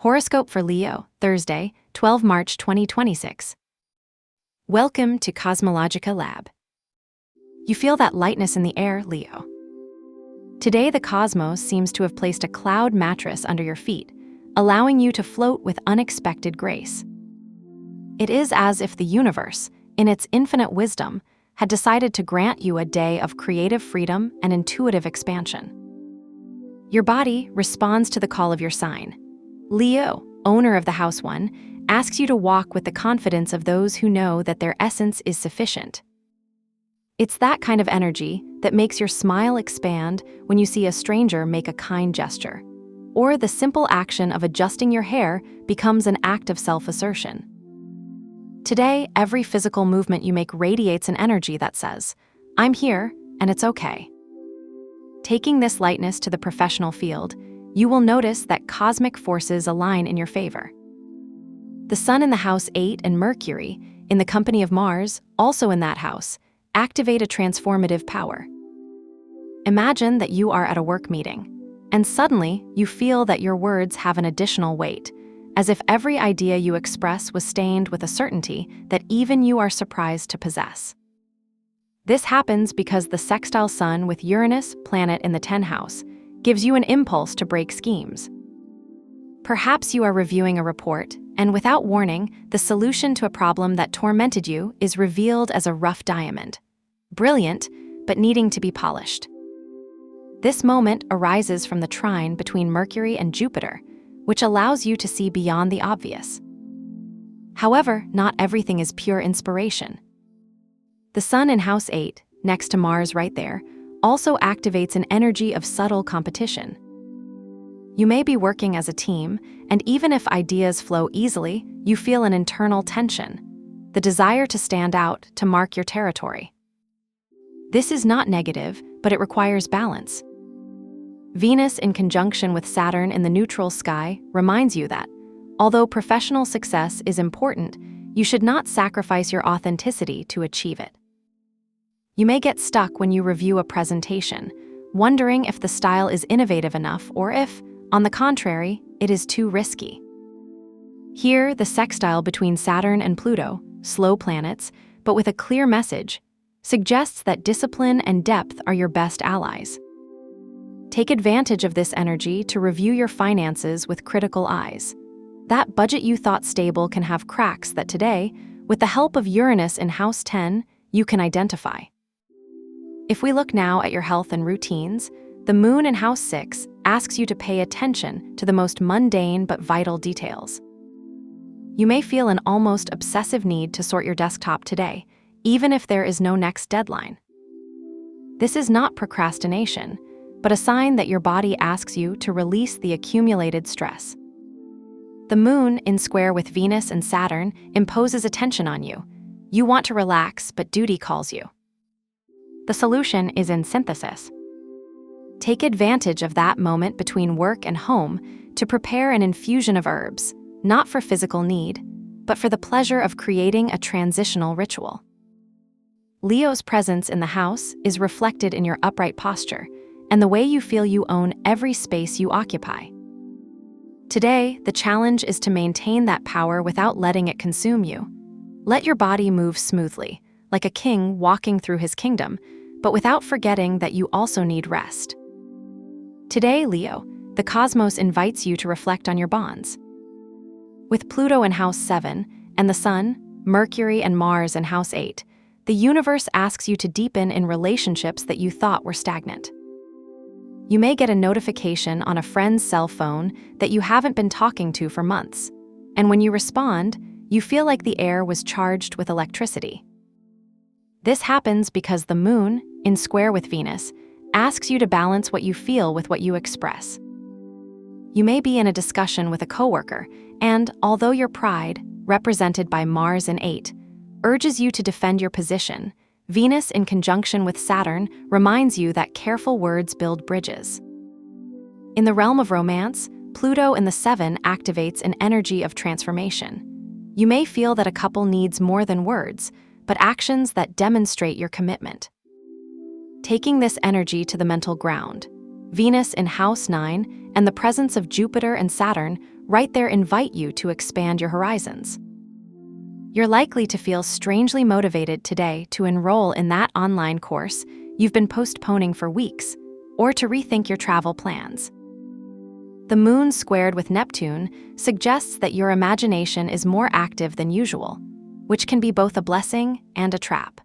Horoscope for Leo, Thursday, 12 March 2026. Welcome to CosmologicaLab. You feel that lightness in the air, Leo. Today, the cosmos seems to have placed a cloud mattress under your feet, allowing you to float with unexpected grace. It is as if the universe, in its infinite wisdom, had decided to grant you a day of creative freedom and intuitive expansion. Your body responds to the call of your sign. Leo, owner of the House 1, asks you to walk with the confidence of those who know that their essence is sufficient. It's that kind of energy that makes your smile expand when you see a stranger make a kind gesture, or the simple action of adjusting your hair becomes an act of self-assertion. Today, every physical movement you make radiates an energy that says, "I'm here, and it's okay." Taking this lightness to the professional field, you will notice that cosmic forces align in your favor. The Sun in the House 8 and Mercury, in the company of Mars, also in that house, activate a transformative power. Imagine that you are at a work meeting, and suddenly you feel that your words have an additional weight, as if every idea you express was stained with a certainty that even you are surprised to possess. This happens because the sextile Sun with Uranus, planet in the 10th house, gives you an impulse to break schemes. Perhaps you are reviewing a report, and without warning, the solution to a problem that tormented you is revealed as a rough diamond. Brilliant, but needing to be polished. This moment arises from the trine between Mercury and Jupiter, which allows you to see beyond the obvious. However, not everything is pure inspiration. The Sun in House 8, next to Mars right there, also activates an energy of subtle competition. You may be working as a team, and even if ideas flow easily, you feel an internal tension, the desire to stand out, to mark your territory. This is not negative, but it requires balance. Venus in conjunction with Saturn in the neutral sky reminds you that, although professional success is important, you should not sacrifice your authenticity to achieve it. You may get stuck when you review a presentation, wondering if the style is innovative enough or if, on the contrary, it is too risky. Here, the sextile between Saturn and Pluto, slow planets, but with a clear message, suggests that discipline and depth are your best allies. Take advantage of this energy to review your finances with critical eyes. That budget you thought stable can have cracks that today, with the help of Uranus in House 10, you can identify. If we look now at your health and routines, the Moon in House 6 asks you to pay attention to the most mundane but vital details. You may feel an almost obsessive need to sort your desktop today, even if there is no next deadline. This is not procrastination, but a sign that your body asks you to release the accumulated stress. The Moon, in square with Venus and Saturn, imposes a tension on you. You want to relax, but duty calls you. The solution is in synthesis. Take advantage of that moment between work and home to prepare an infusion of herbs, not for physical need, but for the pleasure of creating a transitional ritual. Leo's presence in the house is reflected in your upright posture and the way you feel you own every space you occupy. Today, the challenge is to maintain that power without letting it consume you. Let your body move smoothly, like a king walking through his kingdom, but without forgetting that you also need rest. Today, Leo, the cosmos invites you to reflect on your bonds. With Pluto in House 7 and the Sun, Mercury, and Mars in House 8, the universe asks you to deepen in relationships that you thought were stagnant. You may get a notification on a friend's cell phone that you haven't been talking to for months, and when you respond, you feel like the air was charged with electricity. This happens because the Moon, in square with Venus, asks you to balance what you feel with what you express. You may be in a discussion with a coworker, and although your pride, represented by Mars in 8, urges you to defend your position, Venus in conjunction with Saturn reminds you that careful words build bridges. In the realm of romance, Pluto in the 7 activates an energy of transformation. You may feel that a couple needs more than words, but actions that demonstrate your commitment. Taking this energy to the mental ground, Venus in House 9 and the presence of Jupiter and Saturn right there invite you to expand your horizons. You're likely to feel strangely motivated today to enroll in that online course you've been postponing for weeks, or to rethink your travel plans. The moon squared with Neptune suggests that your imagination is more active than usual, which can be both a blessing and a trap.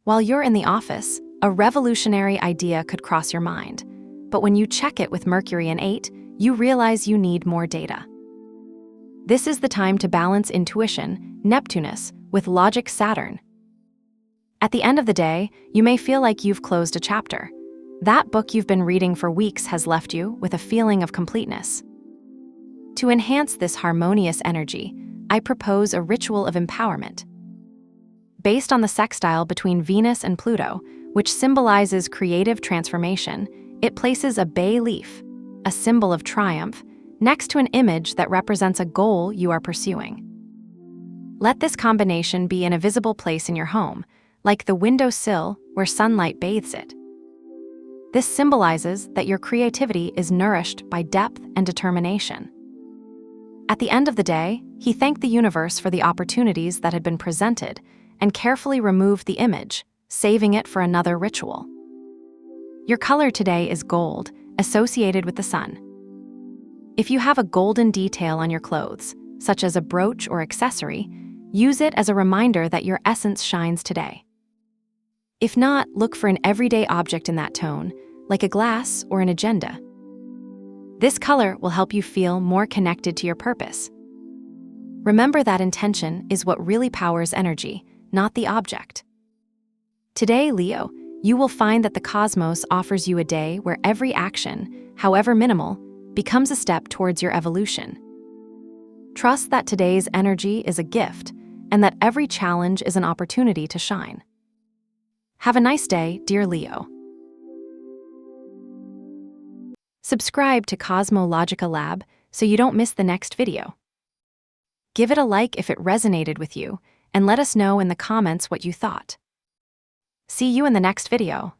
While you're in the office, a revolutionary idea could cross your mind, but when you check it with Mercury in 8, you realize you need more data. This is the time to balance intuition, Neptunus, with logic, Saturn. At the end of the day, you may feel like you've closed a chapter. That book you've been reading for weeks has left you with a feeling of completeness. To enhance this harmonious energy, I propose a ritual of empowerment. Based on the sextile between Venus and Pluto, which symbolizes creative transformation, it places a bay leaf, a symbol of triumph, next to an image that represents a goal you are pursuing. Let this combination be in a visible place in your home, like the windowsill where sunlight bathes it. This symbolizes that your creativity is nourished by depth and determination. At the end of the day, he thanked the universe for the opportunities that had been presented and carefully removed the image, saving it for another ritual. Your color today is gold, associated with the sun. If you have a golden detail on your clothes, such as a brooch or accessory, use it as a reminder that your essence shines today. If not, look for an everyday object in that tone, like a glass or an agenda. This color will help you feel more connected to your purpose. Remember that intention is what really powers energy, not the object. Today, Leo, you will find that the cosmos offers you a day where every action, however minimal, becomes a step towards your evolution. Trust that today's energy is a gift and that every challenge is an opportunity to shine. Have a nice day, dear Leo. Subscribe to CosmologicaLab so you don't miss the next video. Give it a like if it resonated with you, and let us know in the comments what you thought. See you in the next video.